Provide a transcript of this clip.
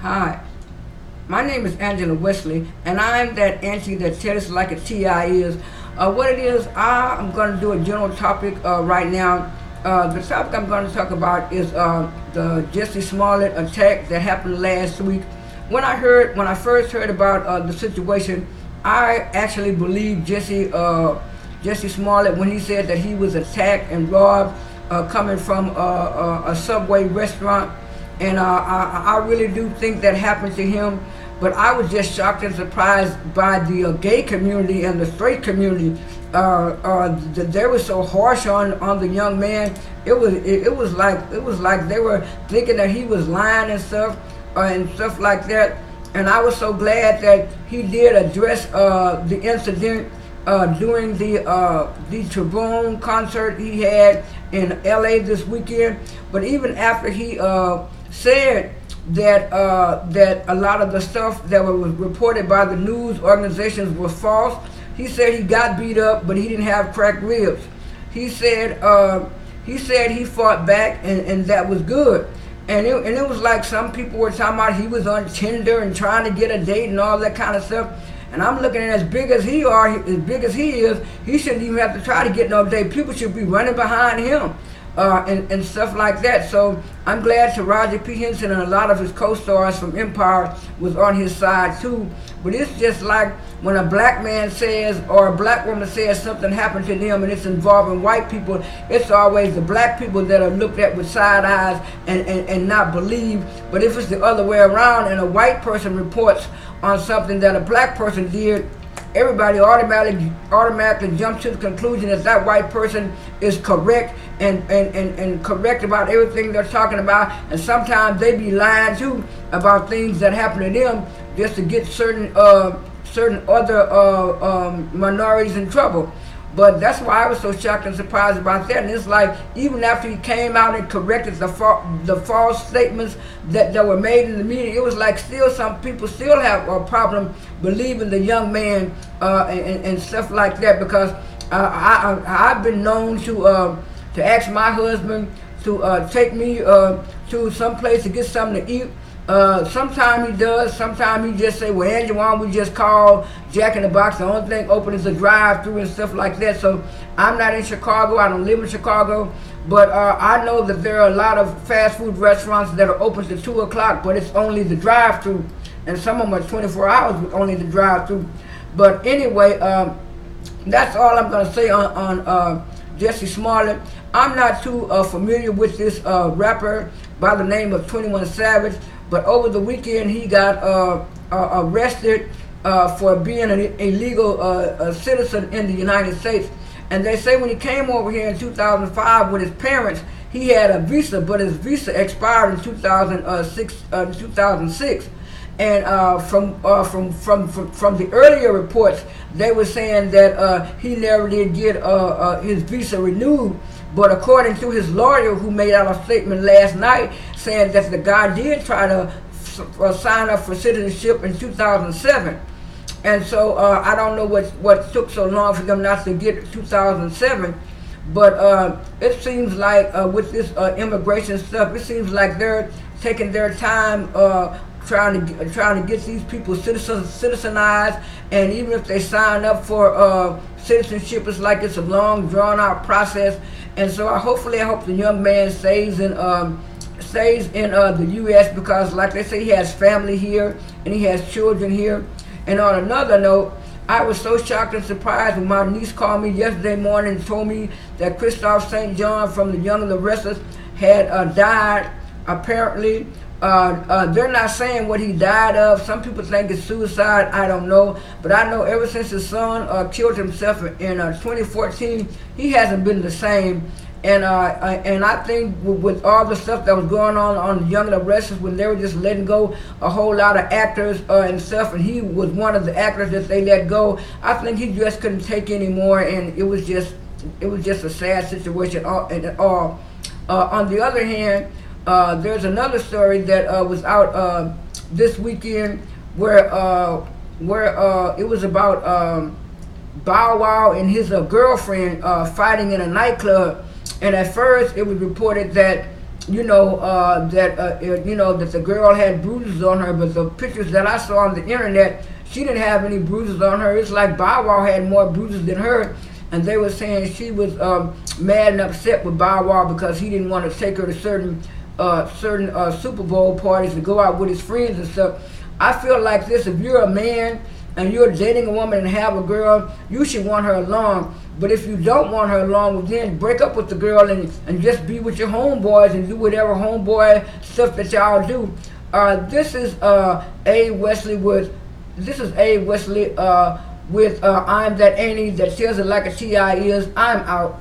Hi, my name is Angela Wesley, and I'm that auntie that tells like a TI is. What it is, I'm going to do a general topic right now. The topic I'm going to talk about is the Jessie Smollett attack that happened last week. When I first heard about the situation, I actually believed Jessie Smollett when he said that he was attacked and robbed coming from a Subway restaurant. And I really do think that happened to him. But I was just shocked and surprised by the gay community and the straight community. They were so harsh on the young man. It was like they were thinking that he was lying and stuff like that. And I was so glad that he did address the incident during the Tribune concert he had in LA this weekend. But even after he said that a lot of the stuff that was reported by the news organizations was false, he said he got beat up, but he didn't have cracked ribs. He said he fought back, and that was good. And it was like some people were talking about he was on Tinder and trying to get a date and all that kind of stuff. And I'm looking at as big as he is, he shouldn't even have to try to get no date. People should be running behind him. And stuff like that. So I'm glad Taraji P. Henson and a lot of his co-stars from Empire was on his side too. But it's just like when a black man says or a black woman says something happened to them and it's involving white people, it's always the black people that are looked at with side eyes and not believed. But if it's the other way around and a white person reports on something that a black person did, everybody automatically jumps to the conclusion that white person is correct and correct about everything they're talking about. And sometimes they be lying too about things that happen to them just to get certain other minorities in trouble. But that's why I was so shocked and surprised about that. And it's like, even after he came out and corrected the false statements that were made in the media, it was like still some people still have a problem believing the young man and stuff like that. Because I've been known to ask my husband to take me to some place to get something to eat. Sometimes he does. Sometimes he just say, well, Angie, why don't we just call Jack in the Box? The only thing open is a drive-through and stuff like that. So I'm not in Chicago. I don't live in Chicago. But I know that there are a lot of fast food restaurants that are open to 2 o'clock, but it's only the drive-through. And some of them are 24 hours with only the drive-through. But anyway, that's all I'm going to say on Jessie Smollett. I'm not too familiar with this rapper by the name of 21 Savage. But over the weekend, he got arrested for being an illegal citizen in the United States. And they say when he came over here in 2005 with his parents, he had a visa, but his visa expired in 2006. And from the earlier reports, they were saying that he never did get his visa renewed. But according to his lawyer, who made out a statement last night saying that the guy did try to sign up for citizenship in 2007. And so I don't know what took so long for them not to get 2007. But it seems like with this immigration stuff, it seems like they're taking their time trying to get these people citizenized. And even if they sign up for citizenship, it's like it's a long, drawn-out process. And so I hope the young man stays in the U.S. because, like they say, he has family here and he has children here. And on another note, I was so shocked and surprised when my niece called me yesterday morning and told me that Kristoff St John from The Young and the Restless had died. Apparently, they're not saying what he died of. Some people think it's suicide. I don't know. But I know ever since his son killed himself in 2014, he hasn't been the same. And I think with all the stuff that was going on The Young and the Restless, when they were just letting go a whole lot of actors and stuff, and he was one of the actors that they let go, I think he just couldn't take anymore, and it was just a sad situation all. On the other hand, there's another story that was out this weekend where it was about Bow Wow and his girlfriend fighting in a nightclub. And at first, it was reported that that the girl had bruises on her, but the pictures that I saw on the internet, she didn't have any bruises on her. It's like Bow Wow had more bruises than her, and they were saying she was mad and upset with Bow Wow because he didn't want to take her to certain Super Bowl parties to go out with his friends and stuff. I feel like this: if you're a man and you're dating a woman and have a girl, you should want her along. But if you don't want her along, well, then break up with the girl and just be with your homeboys and do whatever homeboy stuff that y'all do. This is A. Wesley with I'm that Annie that tells it like a T.I. is. I'm out.